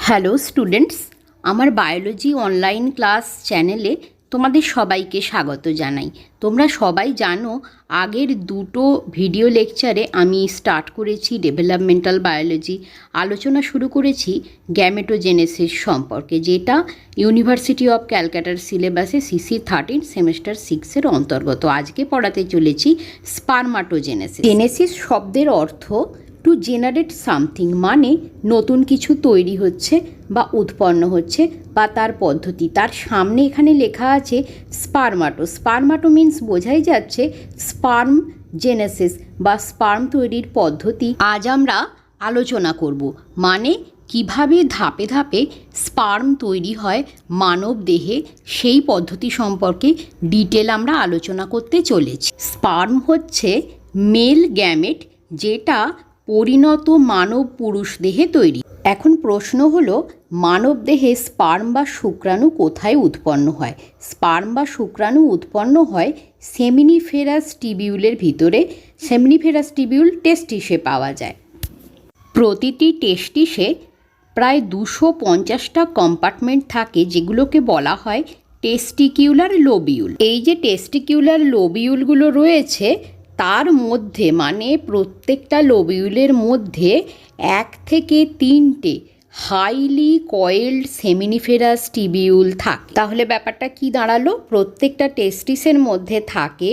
Hello students, আমার biology online class চ্যানেলে তোমাদের সবাইকে স্বাগত জানাই। তোমরা সবাই জানো আগের দুটো ভিডিও লেকচারে আমি স্টার্ট করেছি ডেভেলপমেন্টাল বায়োলজি, আলোচনা শুরু করেছি গ্যামেটোজেনেসিস সম্পর্কে, যেটা ইউনিভার্সিটি অফ ক্যালকাটার সিলেবাসে CC13 সেমেস্টার 6-এর অন্তর্গত। আজকে পড়াতে চলেছি স্পারমাটোজেনেসিস। জেনেসিস শব্দের অর্থ টু জেনারেট সামথিং, মানে নতুন কিছু তৈরি হচ্ছে বা উৎপন্ন হচ্ছে বা তার পদ্ধতি। তার সামনে এখানে লেখা আছে স্পারমাটো। স্পারমাটো মিন্স বোঝাই যাচ্ছে স্পার্ম জেনেসিস বা স্পার্ম তৈরির পদ্ধতি আজ আমরা আলোচনা করব, মানে কিভাবে ধাপে ধাপে স্পার্ম তৈরি হয় মানব দেহে, সেই পদ্ধতি সম্পর্কে ডিটেল আমরা আলোচনা করতে চলেছি। স্পার্ম হচ্ছে মেল গ্যামেট, যেটা পরিণত মানব পুরুষ দেহে তৈরি। এখন প্রশ্ন হলো, মানব দেহে স্পার্ম বা শুক্রাণু কোথায় উৎপন্ন হয়? স্পার্ম বা শুক্রাণু উৎপন্ন হয় সেমিনিফেরাস টিবিউলের ভিতরে। সেমিনিফেরাস টিবিউল টেস্টিসে পাওয়া যায়। প্রতিটি টেস্টিসে প্রায় 250টা কম্পার্টমেন্ট থাকে, যেগুলোকে বলা হয় টেস্টিকিউলার লোবিউল। এই যে টেস্টিকিউলার লোবিউলগুলো রয়েছে, তার মধ্যে মানে প্রত্যেকটা লোবিউলের মধ্যে 1 থেকে 3টে হাইলি কয়েলড সেমিনিফেরাস টিবিউল থাকে। তাহলে ব্যাপারটা কি দাঁড়ালো? প্রত্যেকটা টেস্টিসের মধ্যে থাকে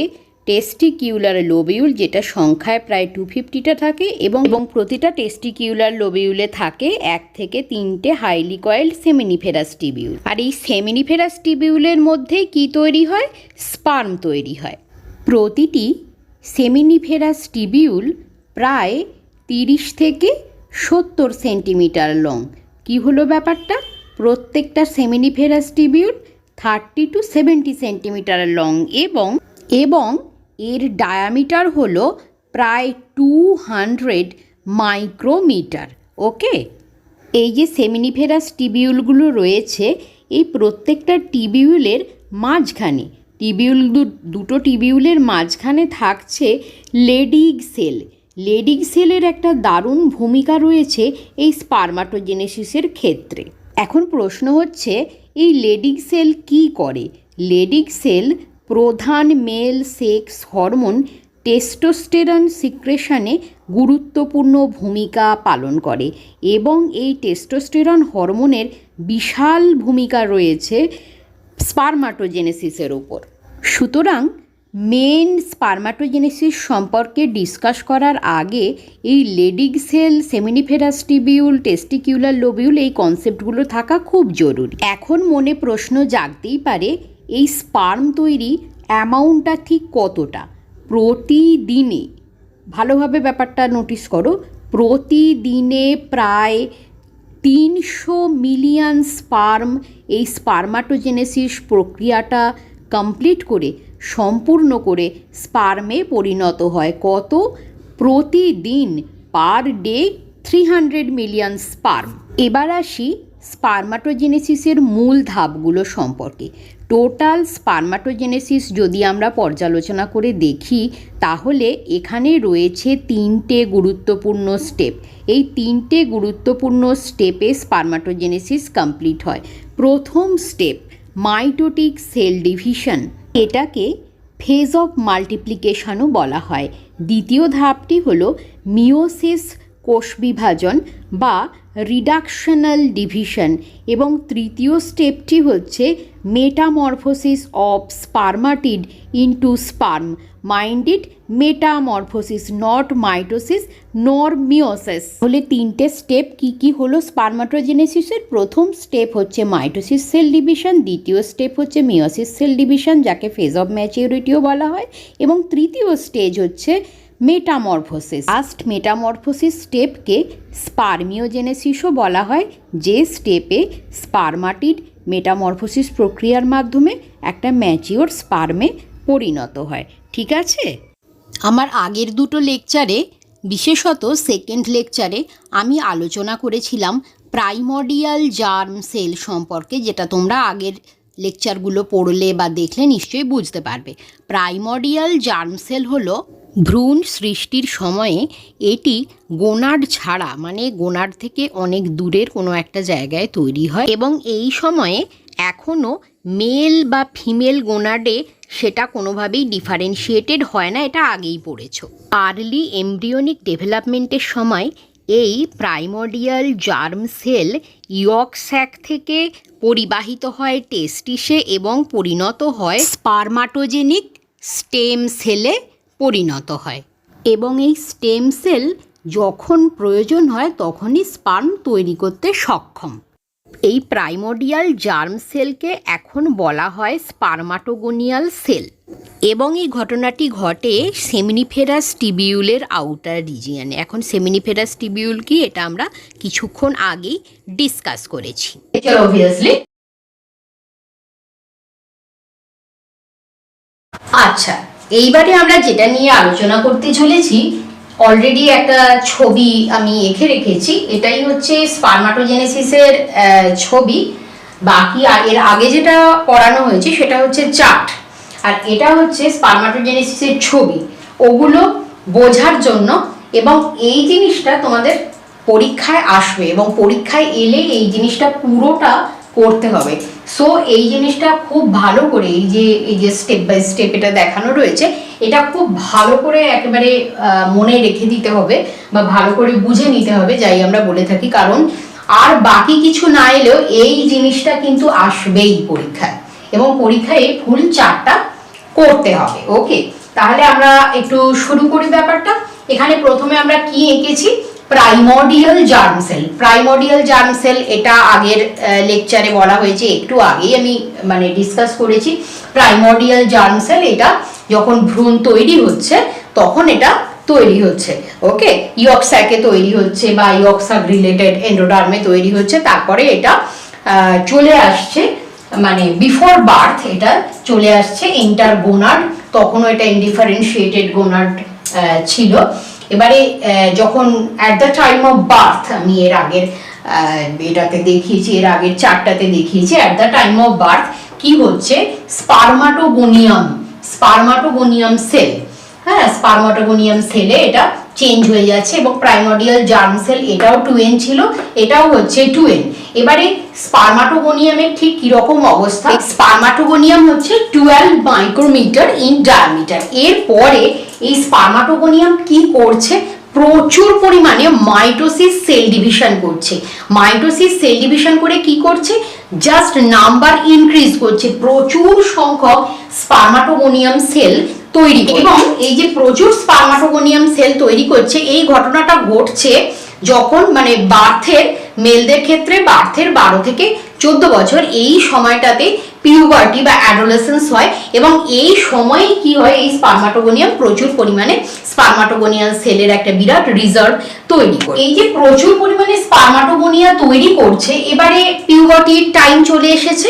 টেস্টিকিউলার লোবিউল, যেটা সংখ্যায় প্রায় 250টা থাকে, এবং প্রতিটা টেস্টিকিউলার লোবিউলে থাকে 1 থেকে 3টে হাইলি কয়েলড সেমিনিফেরাস টিবিউল। আর এই সেমিনিফেরাস টিবিউলের মধ্যে কি তৈরি হয়? স্পার্ম তৈরি হয়। প্রতিটি সেমিনিফেরাস টিবিউল প্রায় 30 থেকে 70 সেন্টিমিটার লং। কি হলো ব্যাপারটা? প্রত্যেকটা seminiferous tubule 30 to 70 centimetre long, এবং এর ডায়ামিটার হলো প্রায় 200 মাইক্রোমিটার। ওকে, এই যে সেমিনিফেরাস টিবিউলগুলো রয়েছে, এই প্রত্যেকটা টিবিউলের মাঝখানে দুটো টিবিউলের মাঝখানে থাকছে লেডিগ সেল। লেডিগ সেলের একটা দারুণ ভূমিকা রয়েছে এই স্পারমাটোজেনেসিসের ক্ষেত্রে। এখন প্রশ্ন হচ্ছে, এই লেডিগ সেল কি করে? লেডিগ সেল প্রধান মেল সেক্স হরমোন টেস্টোস্টেরন সিক্রেশনে গুরুত্বপূর্ণ ভূমিকা পালন করে, এবং এই টেস্টোস্টেরন হরমোনের বিশাল ভূমিকা রয়েছে স্পারমাটোজেনেসিসের উপর। সুতরাং মেন স্পারমাটোজেনেসিস সম্পর্কে ডিসকাস করার আগে এই লেডিগ সেল, সেমিনিফেরাস টিবিউল, টেস্টিকিউলার লোবিউল, এই কনসেপ্টগুলো থাকা খুব জরুরি। এখন মনে প্রশ্ন জাগতেই পারে, এই স্পার্ম তৈরি অ্যামাউন্টটা ঠিক কতটা? প্রতিদিনে, ভালোভাবে ব্যাপারটা নোটিস করো, প্রতিদিনে প্রায় 300 মিলিয়ন স্পার্ম এই স্পারমাটোজেনেসিস প্রক্রিয়াটা কমপ্লিট করে, সম্পূর্ণ করে স্পার্মে পরিণত হয়। কত? প্রতিদিন, পার ডে 300 মিলিয়ন স্পার্ম। এবার আসি স্পারমাটোজেনেসিসের মূল ধাপগুলো সম্পর্কে। টোটাল স্পারমাটোজেনেসিস যদি আমরা পর্যালোচনা করে দেখি, তাহলে এখানে রয়েছে 3টে গুরুত্বপূর্ণ স্টেপ। এই 3টে গুরুত্বপূর্ণ স্টেপে স্পারমাটোজেনেসিস কমপ্লিট হয়। প্রথম স্টেপ মাইটোটিক সেল ডিভিশন, এটাকে ফেজ অফ মাল্টিপ্লিকেশনও বলা হয়। দ্বিতীয় ধাপটি হলো মিওসিস, কোষ বিভাজন বা রিডাকশনাল ডিভিশন, এবং তৃতীয় স্টেপটি হচ্ছে metamorphosis of spermatid into sperm. Mind it metamorphosis, not mitosis nor meiosis. হলে 3টে স্টেপ কি কি হলো স্পারমাটোজেনেসিসের? প্রথম স্টেপ হচ্ছে মাইটোসিস সেল ডিভিশন, দ্বিতীয় স্টেপ হচ্ছে মিওসিস সেল ডিভিশন, যাকে ফেজ অফ ম্যাচিউরিটিও বলা হয়, এবং তৃতীয় স্টেজ হচ্ছে মেটামরফোসিস। লাস্ট মেটামরফোসিস স্টেপকে স্পারমিওজেনেসিসও বলা হয়, যে স্টেপে স্পারমাটিড মেটামরফোসিস প্রক্রিয়ার মাধ্যমে একটা ম্যাচিওর স্পার্মে পরিণত হয়। ঠিক আছে? আমার আগের দুটো লেকচারে, বিশেষত সেকেন্ড লেকচারে, আমি আলোচনা করেছিলাম প্রাইমর্ডিয়াল জার্ম সেল সম্পর্কে, যেটা তোমরা আগের লেকচারগুলো পড়লে বা দেখলে নিশ্চয়ই বুঝতে পারবে। প্রাইমর্ডিয়াল জার্ম সেল হলো ভ্রূণ সৃষ্টির সময়ে এটি গোনাড ছাড়া মানে গোনাড থেকে অনেক দূরের কোনো একটা জায়গায় তৈরি হয় এবং এই সময়ে এখনও মেল বা ফিমেল গোনাডে সেটা কোনোভাবেই ডিফারেন্সিয়েটেড হয় না, এটা আগেই পড়েছো। আর্লি এমব্রিওনিক ডেভেলপমেন্টের সময় এই প্রাইমোডিয়াল জার্ম সেল ইয়ক স্যাক থেকে পরিবাহিত হয় টেস্টিসে এবং পরিণত হয় স্পারমাটোজেনিক স্টেম সেলে পরিণত হয় এবং এই স্টেম সেল যখন প্রয়োজন হয় তখনই স্পার্ম তৈরি করতে সক্ষম। এই প্রাইমোডিয়াল জার্ম সেলকে এখন বলা হয় স্পারমাটোগোনিয়াল সেল এবং এই ঘটনাটি ঘটে সেমিনিফেরাস টিবিউলের আউটার রিজিয়নে। এখন সেমিনিফেরাস টিবিউল কি এটা আমরা কিছুক্ষণ আগেই ডিসকাস করেছি। আচ্ছা, এইবারে আমরা যেটা নিয়ে আলোচনা করতে চলেছি, অলরেডি একটা ছবি আমি এঁকে রেখেছি, এটাই হচ্ছে স্পারমাটোজেনেসিসের ছবি। বাকি এর আগে যেটা পড়ানো হয়েছে সেটা হচ্ছে চার্ট, আর এটা হচ্ছে স্পারমাটোজেনেসিসের ছবি। ওগুলো বোঝার জন্য এবং এই জিনিসটা তোমাদের পরীক্ষায় আসবে এবং পরীক্ষায় এলে এই জিনিসটা পুরোটা করতে হবে। সো এই জিনিসটা খুব ভালো করে এই যে স্টেপ বাই স্টেপ এটা দেখানো রয়েছে, এটা খুব ভালো করে একেবারে মনে রেখে দিতে হবে বা ভালো করে বুঝে নিতে হবে, যাই আমরা বলে থাকি। কারণ আর বাকি কিছু না এলেও এই জিনিসটা কিন্তু আসবেই পরীক্ষায় এবং পরীক্ষায় ফুল চার্টটা করতে হবে। ওকে, তাহলে আমরা একটু শুরু করি ব্যাপারটা। এখানে প্রথমে আমরা কি এঁকেছি, primordial germ sell. Primordial germ sell এটা আগের লেকচারে বলা হয়েছে, একটু আগেই আমি মানে ডিসকাস করেছি। প্রাইমোডিয়াল জার্ম সেল এটা যখন ভ্রূণ তৈরি হচ্ছে তখন এটা তৈরি হচ্ছে। ওকে, ইয়ক স্যাকে তৈরি হচ্ছে বা ইয়ক স্যাক রিলেটেড এন্ডোডার্মে তৈরি হচ্ছে, তারপরে এটা চলে আসছে মানে বিফোর বার্থ এটা চলে আসছে ইন্টার গোনাড, তখনও এটা ইনডিফারেন্সিয়েটেড গোনাড ছিল। এবারে যখন at the time of birth, আমি এর আগের এটাতে দেখিয়েছি, এর আগের চারটাতে দেখিয়েছি, at the time of birth কি হচ্ছে, স্পারমাটোগোনিয়াম সেল, হ্যাঁ স্পারমাটোগোনিয়াম সেলে এটা চেঞ্জ হয়ে যাচ্ছে এবং প্রাইমোডিয়াল জার্ম সেল এটাও 2n ছিল, এটাও হচ্ছে 2n। এবারে স্পারমাটোগোনিয়ামের ঠিক কিরকম অবস্থা, স্পারমাটোগোনিয়াম হচ্ছে 12 মাইক্রোমিটার ইন ডায়ামিটার। এরপরে এই স্পারমাটোগোনিয়াম কি করছে, প্রচুর পরিমাণে মাইটোসিস সেল ডিভিশন করছে। মাইটোসিস সেল ডিভিশন করে কি করছে, জাস্ট নাম্বার ইনক্রিজ করছে, প্রচুর সংখ্যক স্পারমাটোগোনিয়াম সেল তৈরি। এবং এই যে প্রচুর স্পারমাটোগোনিয়াম সেল তৈরি করছে, এই ঘটনাটা ঘটছে যখন মানে বার্থের মেলদের ক্ষেত্রে বার্থের 12 থেকে 14 বছর এই সময়টাতে পিউবার্টি বা অ্যাডোলেসেন্স হয় এবং এই সময়ে কি হয়, এই স্পারমাটোগোনিয়াম প্রচুর পরিমাণে স্পারমাটোগোনিয়াল সেলের একটা বিরাট রিজার্ভ তৈরি করে। এই যে প্রচুর পরিমাণে স্পারমাটোগোনিয়া তৈরি করছে, এবারে পিউবার্টির টাইম চলে এসেছে,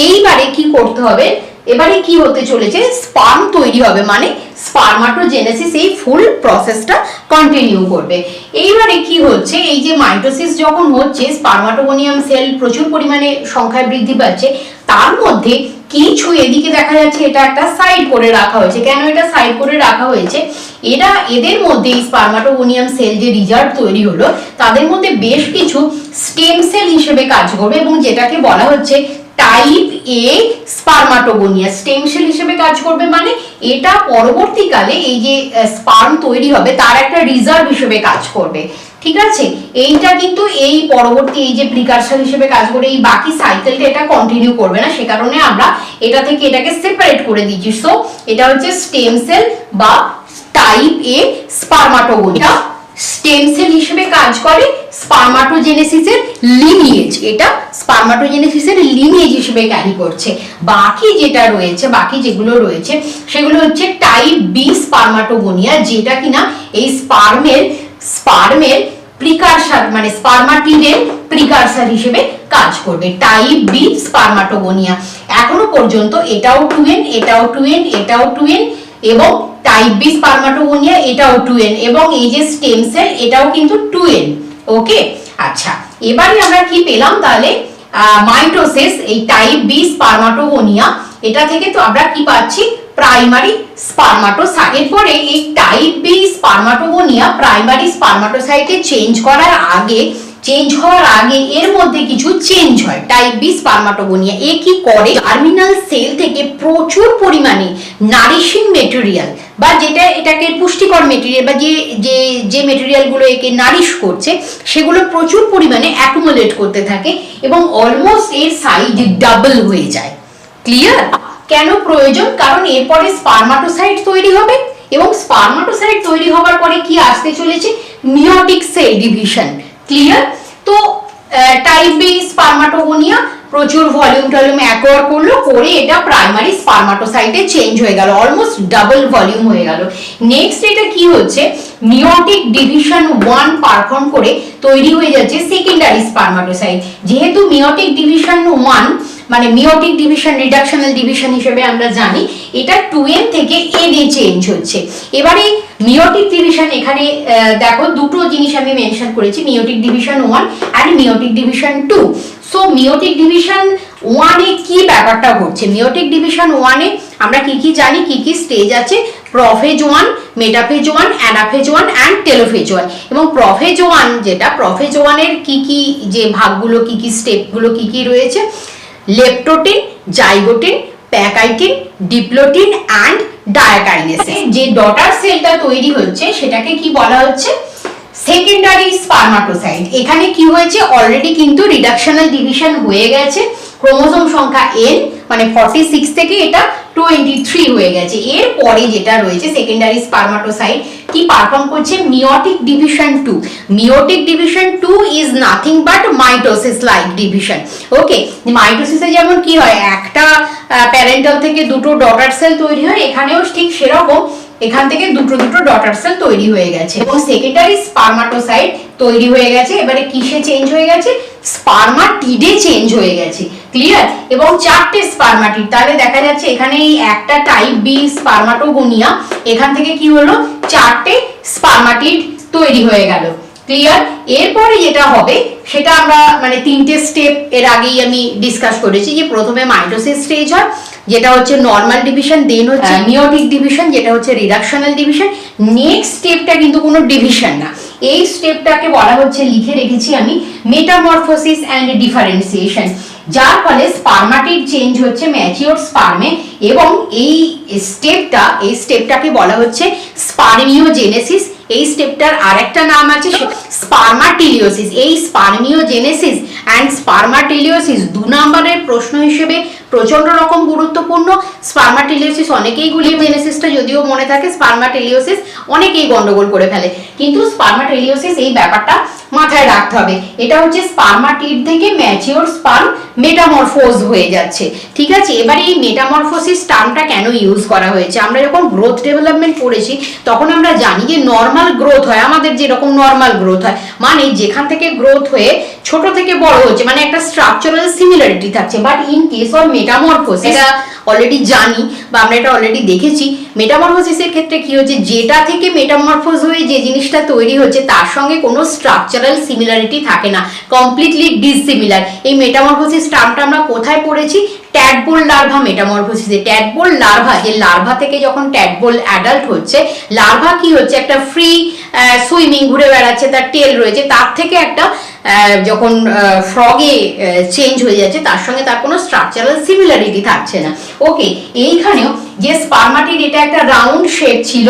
এইবারে কি করতে হবে, এবারে কি হতে চলেছে, স্পার্ম তৈরি হবে, মানে স্পারমাটোজেনেসিস এই ফুল প্রসেসটা কন্টিনিউ করবে। এইবারে কি হচ্ছে, এই যে মাইটোসিস যখন হচ্ছে, স্পারমাটোগোনিয়াম সেল প্রচুর পরিমাণে সংখ্যায় বৃদ্ধি পাচ্ছে, তার মধ্যে কিছু এদিকে দেখা যাচ্ছে এটা একটা সাইড করে রাখা হয়েছে। কেন এটা সাইড করে রাখা হয়েছে, এদের মধ্যে এই স্পারমাটোগোনিয়াম সেল যে রিজার্ভ তৈরি হলো তাদের মধ্যে বেশ কিছু স্টেম সেল হিসেবে কাজ করবে এবং যেটাকে বলা হচ্ছে টাইপ এ স্পারমাটোগোনিয়া। স্টেম সেল হিসেবে কাজ করবে মানে এটা পরবর্তীকালে এই যে স্পার্ম তৈরি হবে তার একটা রিজার্ভ হিসেবে কাজ করবে। ঠিক আছে, এইটা কিন্তু এই পরবর্তী এই যে প্রিকারসর হিসেবে কাজ করে এই বাকি সাইকেলটা এটা কন্টিনিউ করবে না, সে কারণে আমরা এটা থেকে এটাকে সেপারেট করে দিচ্ছি। সো এটা হচ্ছে স্টেম সেল বা টাইপ এ স্পারমাটোগোনিয়া। স্টেম সেল হিসেবে কাজ করে স্পারমাটোজেনেসিসের লিনিয়েজ, এটা স্পারমাটোজেনেসিসের লিনিয়েজ হিসেবে ক্যারি করছে। বাকি যেটা রয়েছে, বাকি যেগুলো রয়েছে সেগুলো হচ্ছে টাইপ বি স্পারমাটোগোনিয়া, যেটা কিনা এই স্পার্মের প্রিকারসর মানে স্পারমাটিডের প্রিকারসর হিসেবে কাজ করবে। টাইপ বি স্পারমাটোগোনিয়া এখনো পর্যন্ত এটাও 2n, এটাও 2n, এটাও 2n এবং টাইপ বি স্পারমাটোগোনিয়া এটাও 2n এবং এই যে স্টেম সেল এটাও কিন্তু 2n। ওকে, আচ্ছা এবারে আমরা কি পেলাম তাহলে, মাইটোসিস এই টাইপ বি স্পারমাটোগোনিয়া এটা থেকে তো আমরা কি পাচ্ছি, প্রাইমারি স্পারমাটোসাইট। এরপরে এই টাইপ বি স্পারমাটোগোনিয়া প্রাইমারি স্পারমাটোসাইটে চেঞ্জ হওয়ার আগে এর মধ্যে কিছু চেঞ্জ হয়। টাইপ বি স্পারমাটোগোনিয়া এ কি করে, টার্মিনাল সেল থেকে প্রচুর পরিমাণে নারিশিং মেটেরিয়াল বা যেটা এটাকে পুষ্টিকর মেটেরিয়াল বা যে মেটেরিয়ালগুলো একে নারিশ করছে সেগুলো প্রচুর পরিমাণে অ্যাকুমুলেট করতে থাকে এবং অলমোস্ট এর সাইজ ডাবল হয়ে যায়। ক্লিয়ার? কেন প্রয়োজন? কারণ এরপরে স্পারমাটোসাইট তৈরি হবে এবং স্পারমাটোসাইট তৈরি হওয়ার পরে কি আসতে চলেছে, মিয়োটিক সেল ডিভিশন। ক্লিয়ার? তো টাইপ বি স্পারমাটোগোনিয়া প্রচুর ভলিউম অ্যাকোয়ার করলো, করে এটা প্রাইমারি স্পারমাটোসাইটে চেঞ্জ হয়ে গেল, অলমোস্ট ডাবল ভলিউম হয়ে গেল। নেক্সট এটা কি হচ্ছে, মিয়োটিক ডিভিশন 1 পারফর্ম করে তৈরি হয়ে যাচ্ছে সেকেন্ডারি স্পারমাটোসাইট। যেহেতু মিয়োটিক ডিভিশন 1 মানে মিয়োটিক ডিভিশন রিডাকশনাল ডিভিশন হিসেবে আমরা জানি, এটা 2n থেকে n এ চেঞ্জ হচ্ছে। এবারে মিয়োটিক ডিভিশন এখানে দেখো দুটো জিনিস আমি মেনশন করেছি, মিয়োটিক ডিভিশন 1 আর meiotic division 2। So meiotic division 1 এ কি ব্যাপারটা ঘটছে, মিয়োটিক ডিভিশন 1 এ আমরা কি জানি, কি স্টেজ আছে, prophase 1, metaphase 1, anaphase 1 and telophase 1। এবং প্রোফেজ 1 যেটা, প্রোফেজ 1 এর কি যে ভাগগুলো কি স্টেপগুলো কি রয়েছে, leptotene, zygotene, pachytene, diplotene and diakinesis. যে ডটার সেলটা তৈরি হচ্ছে সেটাকে কি বলা হচ্ছে, সেকেন্ডারি স্পারমাটোসাইট। এখানে কি হয়েছে, অলরেডি কিন্তু রিডাকশনাল ডিভিশন হয়ে গেছে, ক্রোমোসোম সংখ্যা n মানে 46 থেকে এটা 23 হয়ে গেছে। এরপরে যেটা রয়েছে সেকেন্ডারি স্পারমাটোসাইট কি পারফর্ম করছে, meiotic division 2। Meiotic division 2 is nothing but mitosis like division. Okay, মাইটোসিসে যেমন কি হয়, একটা প্যারেন্টাল থেকে দুটো ডটার সেল তৈরি হয়, এখানেও ঠিক সেরকম এখান থেকে দুটো ডটার সেল তৈরি হয়ে গেছে এবং সেকেন্ডারি স্পারমাটোসাইট তৈরি হয়ে গেছে। এবারে কিসে চেঞ্জ হয়ে গেছে, স্পারমাটিডে চেঞ্জ হয়ে গেছে। ক্লিয়ার? এবং 4টে স্পারমাটিড, তাহলে দেখা যাচ্ছে এখানে এই একটা টাইপ বি স্পারমাটোগোনিয়া, এখান থেকে কি হলো, 4টে স্পারমাটিড তৈরি হয়ে গেল। ক্লিয়ার? এরপরে যেটা হবে সেটা আমরা মানে 3টে স্টেপ এর আগেই আমি ডিসকাস করেছি, যে প্রথমে মাইটোসিস স্টেজ হয় যেটা হচ্ছে নর্মাল ডিভিশন, দেন হচ্ছে মিয়োটিক ডিভিশন যেটা হচ্ছে রিডাকশনাল ডিভিশন। নেক্সট স্টেপটা কিন্তু কোনো ডিভিশন না, এই স্টেপটাকে বলা হচ্ছে, লিখে রেখেছি আমি, মেটামরফোসিস এন্ড ডিফারেন্সিয়েশন, যার ফলে স্পারমাটিড চেঞ্জ হচ্ছে ম্যাচিওর স্পার্মে এবং এই স্টেপটাকে বলা হচ্ছে স্পারমিওজেনেসিস। এই স্টেপটার আরেকটা নাম আছে স্পারমাটিলিওসিস। এই স্পারমিওজেনেসিস এন্ড স্পারমাটিলিওসিস 2 নম্বরের প্রশ্ন হিসেবে প্রচন্ড রকম গুরুত্বপূর্ণ। স্পারমাটিলিওসিস অনেকেই গুলিয়ে, জেনেসিসটা যদিও মনে থাকে, স্পারমাটিলিওসিস অনেকেই গন্ডগোল করে ফেলে, কিন্তু স্পারমাটিলিওসিস এই ব্যাপারটা মাথায় রাখতে হবে। এটা হচ্ছে স্পারমাটিড থেকে ম্যাচিওর স্পার্ম মেটামরফোজ হয়ে যাচ্ছে। ঠিক আছে, এবারে এই মেটামরফোসিস টার্মটা কেন ইউজ করা হয়েছে, আমরা যখন গ্রোথ ডেভেলপমেন্ট পড়েছি তখন আমরা জানি যে নর্মাল গ্রোথ হয়, আমাদের যেরকম নর্মাল গ্রোথ হয় মানে যেখান থেকে গ্রোথ হয়ে ছোট থেকে বড় হচ্ছে মানে একটা স্ট্রাকচারাল সিমিলারিটি থাকছে। But in case of metamorphosis, এটা অলরেডি জানি বা আমরা এটা অলরেডি দেখেছি, মেটামরফোসিসের ক্ষেত্রে কি হচ্ছে, যেটা থেকে মেটামরফোজ হয়ে যে জিনিসটা তৈরি হচ্ছে তার সঙ্গে কোনো স্ট্রাকচারাল সিমিলারিটি থাকে না, কমপ্লিটলি ডিসিমিলার। এই মেটামরফোসিস টার্মটা আমরা কোথায় পড়েছি, ট্যাডপোল লার্ভা মেটামরফোসিসে। ট্যাডপোল লার্ভা, যে লার্ভা থেকে যখন ট্যাডপোল অ্যাডাল্ট হচ্ছে, লার্ভা কি হচ্ছে, একটা ফ্রি সুইমিং ঘুরে বেড়াচ্ছে, তার টেল রয়েছে, তার থেকে একটা যখন ফ্রগে চেঞ্জ হয়ে যাচ্ছে তার সঙ্গে তার কোনো স্ট্রাকচারাল সিমিলারিটি থাকছে না। ওকে, এইখানেও যে স্পারমাটিড এটা একটা রাউন্ড শেপ ছিল,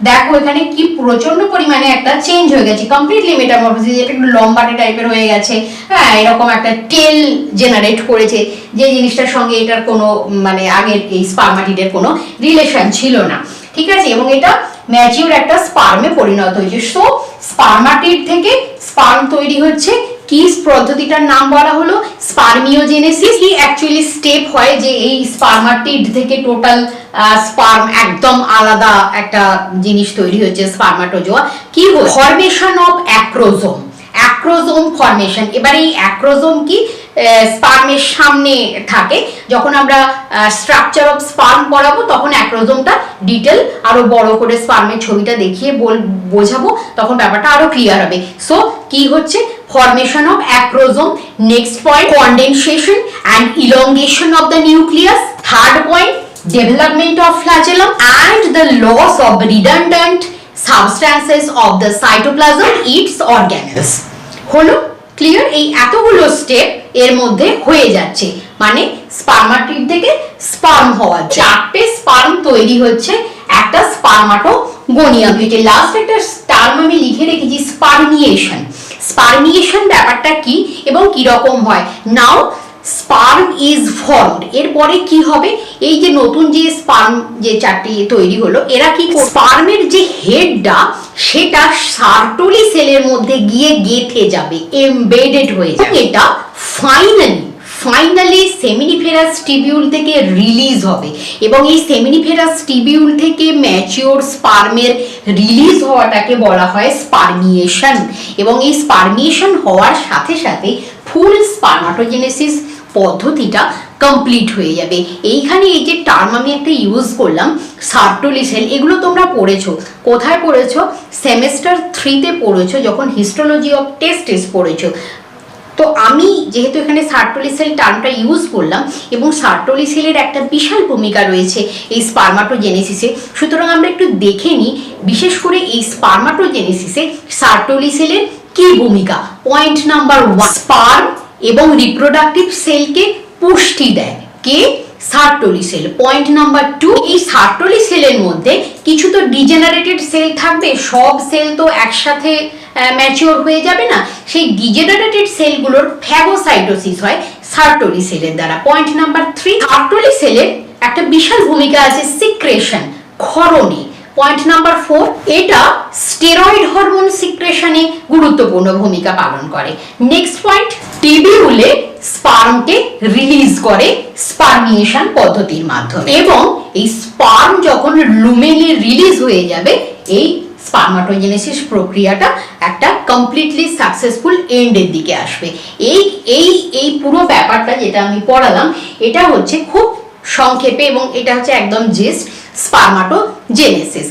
দেখো এখানে কি প্রচন্ড পরিমাণে একটা চেঞ্জ হয়ে গেছে, কমপ্লিটলি মেটামরফোসিস, এটা একটু লম্বাটে টাইপের হয়ে গেছে, হ্যাঁ এরকম একটা টেল জেনারেট করেছে, যে জিনিসটার সঙ্গে এটার কোনো মানে আগের এই স্পারমাটিডের কোনো রিলেশন ছিল না। ঠিক আছে, এবং এটা ম্যাচিওর একটা স্পার্মে পরিণত হয়েছে। সো স্পারমাটিড থেকে স্পার্ম তৈরি হচ্ছে, কি পদ্ধতিটার নাম বলা হলো স্পারমিওজেনেসিস। কি অ্যাকচুয়ালি স্টেপ হয় যে এই স্পারমাটিড থেকে টোটাল স্পার্ম একদম আলাদা একটা জিনিস তৈরি হচ্ছে, স্পারমাটোজোয়া। কি formation of acrosome, acrosome formation. এবার এই অ্যাক্রোজোম কি স্পার্মের সামনে থাকে, যখন আমরা স্ট্রাকচার অফ স্পার্ম পড়াবো তখন অ্যাক্রোজোমটা ডিটেল আরো বড় করে স্পার্মের ছবিটা দেখিয়ে বোঝাবো, তখন ব্যাপারটা আরো ক্লিয়ার হবে। সো কি হচ্ছে, formation of acrosome. Next point, condensation and elongation of the nucleus. Third point, development of flagellum and the loss of redundant substances of the cytoplasm its organelles হলো ক্লিয়ার এই এতগুলো স্টেপ এর মধ্যে হয়ে যাচ্ছে মানে স্পার্মাটিড থেকে স্পার্ম হওয়া চারটে স্পার্ম তৈরি হচ্ছে একটা স্পার্মাটোগোনিয়াম থেকে লাস্ট একটা টার্ম আমি লিখে রেখেছি স্পার্মিয়েশন স্পার্মিয়েশন ব্যাপারটা কি এবং কি রকম হয় নাও স্পার্ম ইজ ফর্মড এরপরে কি হবে এই যে নতুন যে স্পার্ম যে চারটি তৈরি হলো এরা কি স্পার্মের যে হেডটা সেটা সার্টোলি সেলের মধ্যে গিয়ে গেঁথে যাবে এমবেডেড হয়ে যাবে এটা ফাইনালি সেমিনিফেরাস টিবিউল থেকে রিলিজ হবে এবং এই সেমিনিফেরাস টিবিউল থেকে ম্যাচিওর স্পার্মের রিলিজ হওয়াটাকে বলা হয় স্পার্মিয়েশন এবং এই স্পার্মিয়েশন হওয়ার সাথে সাথে ফুল স্পার্মাটোজেনেসিস পদ্ধতিটা কমপ্লিট হয়ে যাবে এইখানে এই যে টার্ম আমি একটা ইউজ করলাম সার্টোলি সেল এগুলো তোমরা পড়েছো কোথায় পড়েছো সেমেস্টার 3-তে পড়েছো যখন হিস্টোলজি অফ টেস্টিস পড়েছো তো আমি যেহেতু এখানে সার্টোলি সেল টার্মটা ইউজ করলাম এবং সার্টোলি সেলের একটা বিশাল ভূমিকা রয়েছে এই স্পার্মাটোজেনেসিসে সুতরাং আমরা একটু দেখে নিই বিশেষ করে এই স্পার্মাটোজেনেসিসে সার্টোলি সেলের কি ভূমিকা পয়েন্ট নাম্বার 1 স্পার্ম এবং রিপ্রোডাক্টিভ সেলকে পুষ্টি দেয় কে সার্টোলি সেল পয়েন্ট নাম্বার 2 এই সার্টোলি সেলের মধ্যে কিছু তো ডিজেনারেটেড সেল থাকবে সব সেল তো একসাথে ম্যাচিওর হয়ে যাবে না সেই ডিজেনারেটেড সেলগুলোর ফ্যাগোসাইটোসিস হয় সার্টোলি সেলের দ্বারা পয়েন্ট নাম্বার 3 সার্টোলি সেলের একটা বিশাল ভূমিকা আছে সিক্রেশন ক্ষরণে পয়েন্ট নাম্বার 4 এটা স্টেরয়েড হরমোন সিক্রেশনে গুরুত্বপূর্ণ ভূমিকা পালন করে নেক্সট পয়েন্ট টিবিউলে স্পার্মকে রিলিজ করে স্পার্মিয়েশন পদ্ধতির মাধ্যমে এবং এই স্পার্ম যখন লুমেনে রিলিজ হয়ে যাবে এই স্পার্মাটোজেনেসিস প্রক্রিয়াটা একটা কমপ্লিটলি সাকসেসফুল এন্ডের দিকে আসবে এই এই এই পুরো ব্যাপারটা যেটা আমি পড়ালাম এটা হচ্ছে খুব সংক্ষেপে এবং এটা হচ্ছে একদম জিস্ট স্পার্মাটোজেনেসিস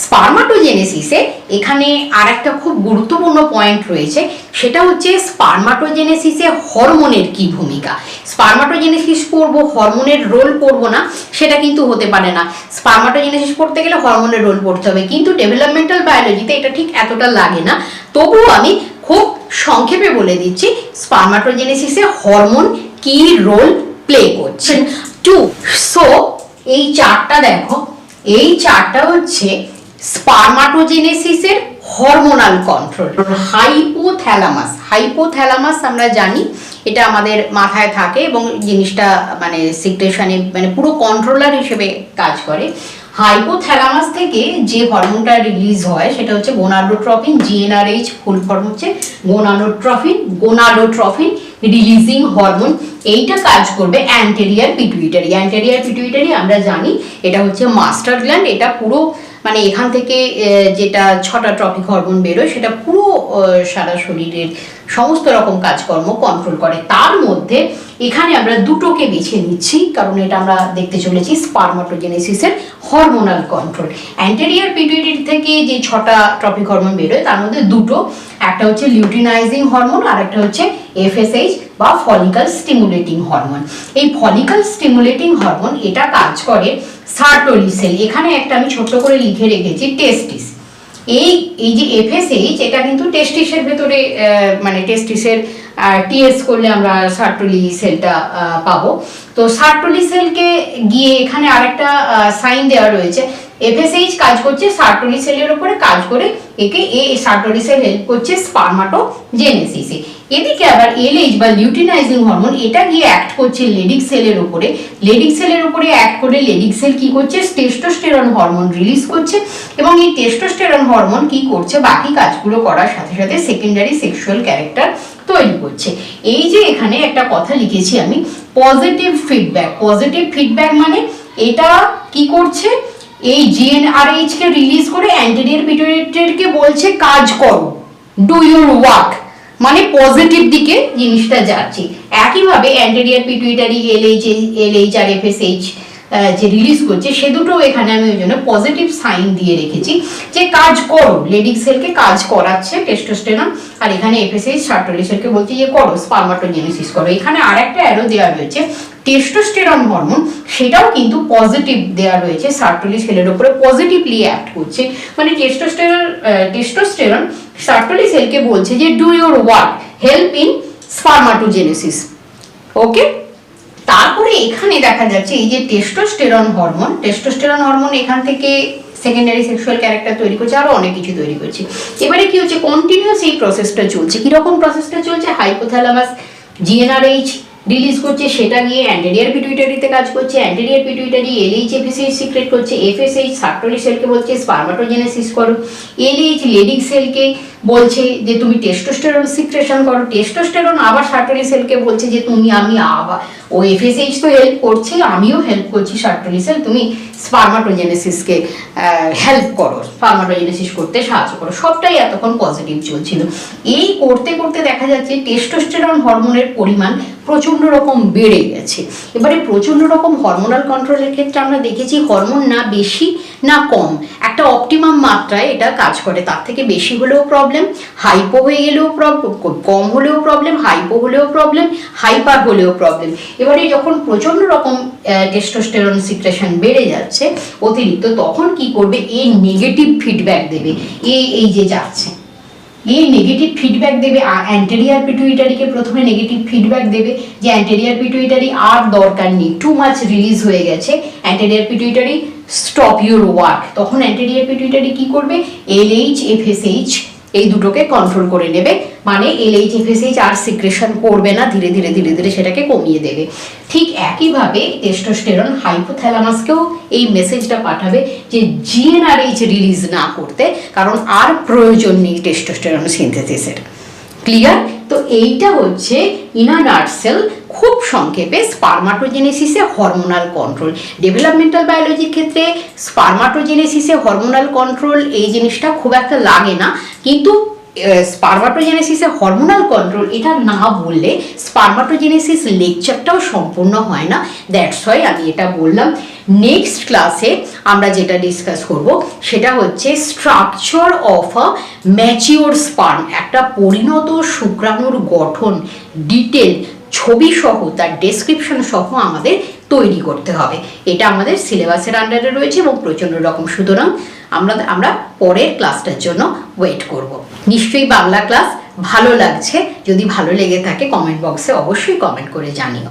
স্পার্মাটোজেনেসিসে এখানে আর একটা খুব গুরুত্বপূর্ণ পয়েন্ট রয়েছে সেটা হচ্ছে স্পার্মাটোজেনেসিসে হরমোনের কি ভূমিকা স্পার্মাটোজেনেসিস পড়বো হরমোনের রোল পড়বো না সেটা কিন্তু হতে পারে না স্পার্মাটোজেনেসিস পড়তে গেলে হরমোনের রোল পড়তে হবে কিন্তু ডেভেলপমেন্টাল বায়োলজিতে এটা ঠিক এতটা লাগে না তবুও আমি খুব সংক্ষেপে বলে দিচ্ছি স্পার্মাটোজেনেসিসে হরমোন কি রোল প্লে করছে 2 সো এই চারটা দেখো এই চারটা হচ্ছে স্পার্মাটোজেনেসিসের হরমোনাল কন্ট্রোল হাইপোথ্যালামাস আমরা জানি এটা আমাদের মাথায় থাকে এবং জিনিসটা মানে সিক্রেশনে মানে পুরো কন্ট্রোলার হিসেবে কাজ করে হাইপোথ্যালামাস থেকে যে হরমোনটা রিলিজ হয় সেটা হচ্ছে গোনাডোট্রফিন জিএনআরএইচ ফুল ফর্ম হচ্ছে গোনাডোট্রফিন রিলিজিং হরমোন এইটা কাজ করবে অ্যান্টেরিয়ার পিটুইটারি আমরা জানি এটা হচ্ছে মাস্টার গ্ল্যান্ড এটা পুরো মানে এখান থেকে যেটা 6টা ট্রপিক হরমোন বেরোয় সেটা পুরো সারা শরীরের সমস্ত রকম কাজকর্ম কন্ট্রোল করে তার মধ্যে এখানে আমরা দুটোকে বেছে নিচ্ছি কারণ এটা আমরা দেখতে চলেছি স্পার্মাটোজেনেসিসের হরমোনাল কন্ট্রোল অ্যান্টেরিয়ার পিটুইটারি থেকে যে 6টা ট্রপিক হরমোন বেরোয় তার মধ্যে দুটো একটা হচ্ছে লিউটিনাইজিং হরমোন আর একটা হচ্ছে এফএসএইচ বা ফলিকল স্টিমুলেটিং হরমোন এই ফলিকল স্টিমুলেটিং হরমোন এটা কাজ করে সার্টোলি সেল এখানে একটা আমি ছোট করে লিখে রেখেছি টেস্টিস এই যে এফএসএইচ এটা কিন্তু টেস্টিসের ভেতরে মানে টেস্টিসের টিএস করলে আমরা সার্টোলি সেলটা পাবো তো সার্টোলি সেলকে গিয়ে এখানে আরেকটা সাইন দেওয়া রয়েছে এফএসএইচ কাজ করছে সার্টোলি সেলের উপরে কাজ করে একে সার্টোলি সেল হেল্প করছে স্পার্মাটোজেনেসিসে এদিকে আবার এলএইচ বা লিউটিনাইজিং হরমোন এটা গিয়ে অ্যাক্ট করছে লেডিক সেলের উপরে অ্যাক্ট করে লেডিক সেল কি করছে টেস্টোস্টেরন হরমোন রিলিজ করছে এবং এই টেস্টোস্টেরন হরমোন কি করছে বাকি কাজগুলো করার সাথে সাথে সেকেন্ডারি সেক্সুয়াল ক্যারেক্টার তৈরি করছে এই যে এখানে একটা কথা লিখেছি আমি পজিটিভ ফিডব্যাক মানে এটা কি করছে এই জিএনআরএইচ কে রিলিজ করে অ্যান্টেরিয়র পিটুইটারিকে বলছে কাজ করো ডু ইউর ওয়ার্ক মানে পজিটিভ দিকে জিনিসটা যাচ্ছে একইভাবে অ্যান্টেরিয়র পিটুইটারি এলএইচ আর এফএসএইচ যে রিলিজ করছে সে দুটো এখানে আমি ওই জন্য পজিটিভ সাইন দিয়ে রেখেছি যে কাজ করো লেডিক সেলকে কাজ করাচ্ছে টেস্টোস্টেরন আর এখানে এফএসএইচ সার্টোলি সেলকে বলছে যে করো স্পার্মাটোজেনেসিস করো এখানে আরেকটা অ্যারো দেওয়া রয়েছে টেস্টোস্টেরন হরমোন সেটাও কিন্তু পজিটিভ দেওয়া রয়েছে, সার্টোলি সেলের উপরে পজিটিভলি অ্যাক্ট করছে। মানে টেস্টোস্টেরন সার্টোলি সেলকে বলছে যে do your work, help in spermatogenesis. Okay, তারপরে এখানে দেখা যাচ্ছে এই যে টেস্টোস্টেরন হরমোন এখান থেকে সেকেন্ডারি সেক্সুয়াল ক্যারেক্টার তৈরি করছে, আরো অনেক কিছু তৈরি করছে। এবারে কি হচ্ছে, কন্টিনিউয়াস এই প্রসেসটা চলছে। কিরকম প্রসেসটা চলছে, হাইপোথ্যালামাস জিএনআরএইচ রিলিজ করছে, সেটা গিয়ে অ্যান্টেরিয়র পিটুইটারিতে কাজ করছে, anterior pituitary LH FSH secret করছে, এফএসএইচ সার্টোলি সেলকে বলছে স্পারমাটোজেনেসিস করো, এলএইচ লেডিং সেলকে বলছে যে তুমি টেস্টোস্টেরন সিক্রেশন করো, টেস্টোস্টেরন আবার সার্টোলি সেলকে বলছে যে আমি আবার ও এফএসএইচ তো হেল্প করছে, আমিও হেল্প করছি সার্টোলি সেল, তুমি স্পারমাটোজেনেসিসকে হেল্প করো, স্পারমাটোজেনেসিস করতে সাহায্য করো। সবটাই এতক্ষণ পজিটিভ চলছিল। এই করতে করতে দেখা যাচ্ছে টেস্টোস্টেরন হরমোনের পরিমাণ প্রচণ্ড রকম বেড়ে গেছে। এবারে প্রচণ্ড রকম হরমোনাল কন্ট্রোলের ক্ষেত্রে আমরা দেখেছি হরমোন না বেশি না কম, একটা অপটিমাম মাত্রায় এটা কাজ করে। তার থেকে বেশি হলেও প্রবলেম, হাইপো হয়ে গেলেও প্রবলেম, কম হলেও প্রবলেম, হাইপো হলেও প্রবলেম, হাইপার হলেও প্রবলেম। এবারে যখন প্রচণ্ড রকম টেস্টোস্টেরন সিক্রেশন বেড়ে যাচ্ছে অতিরিক্ত, তখন কি করবে, এই নেগেটিভ ফিডব্যাক দেবে, এই যে যাচ্ছে এই নেগেটিভ ফিডব্যাক দেবে। অ্যান্টেরিয়র পিটুইটারিকে প্রথমে নেগেটিভ ফিডব্যাক দেবে যে অ্যান্টেরিয়র পিটুইটারি আর দরকার নেই, টু মাচ রিলিজ হয়ে গেছে, anterior pituitary stop your work. তখন অ্যান্টেরিয়র পিটুইটারি কি করবে, এলএইচ এফএসএইচ এই দুটোকে কন্ট্রোল করে নেবে, মানে এলএইচ এফএসএইচ আর সিক্রেশন করবে না, ধীরে ধীরে ধীরে ধীরে সেটাকে কমিয়ে দেবে। ঠিক একইভাবে টেস্টোস্টেরন হাইপোথ্যালামাসকেও এই মেসেজটা পাঠাবে যে জিএনআরএইচ রিলিজ না করতে, কারণ আর প্রয়োজন নেই টেস্টোস্টেরন সিনথেসিসের। ক্লিয়ার? তো এইটা হচ্ছে ইন আ নাটসেল খুব সংক্ষেপে স্পারমাটোজেনেসিসে হরমোনাল কন্ট্রোল। ডেভেলপমেন্টাল বায়োলজির ক্ষেত্রে স্পারমাটোজেনেসিসে হরমোনাল কন্ট্রোল এই জিনিসটা খুব একটা লাগে না, কিন্তু স্পারমাটোজেনেসিসে হরমোনাল কন্ট্রোল এটা না বললে স্পারমাটোজেনেসিস লেকচারটাও সম্পূর্ণ হয় না। দ্যাটস ওয়াই আমি এটা বললাম। নেক্সট ক্লাসে আমরা যেটা ডিসকাস করব সেটা হচ্ছে structure of a mature sperm, একটা পরিণত শুক্রাণুর গঠন ডিটেল ছবি সহ তার ডেসক্রিপশন সহ আমাদের তৈরি করতে হবে। এটা আমাদের সিলেবাসের আন্ডারে রয়েছে এবং প্রচণ্ড রকম, সুতরাং আমরা পরের ক্লাসটার জন্য ওয়েট করব। নিশ্চয়ই বাংলা ক্লাস ভালো লাগছে, যদি ভালো লেগে থাকে কমেন্ট বক্সে অবশ্যই কমেন্ট করে জানিও।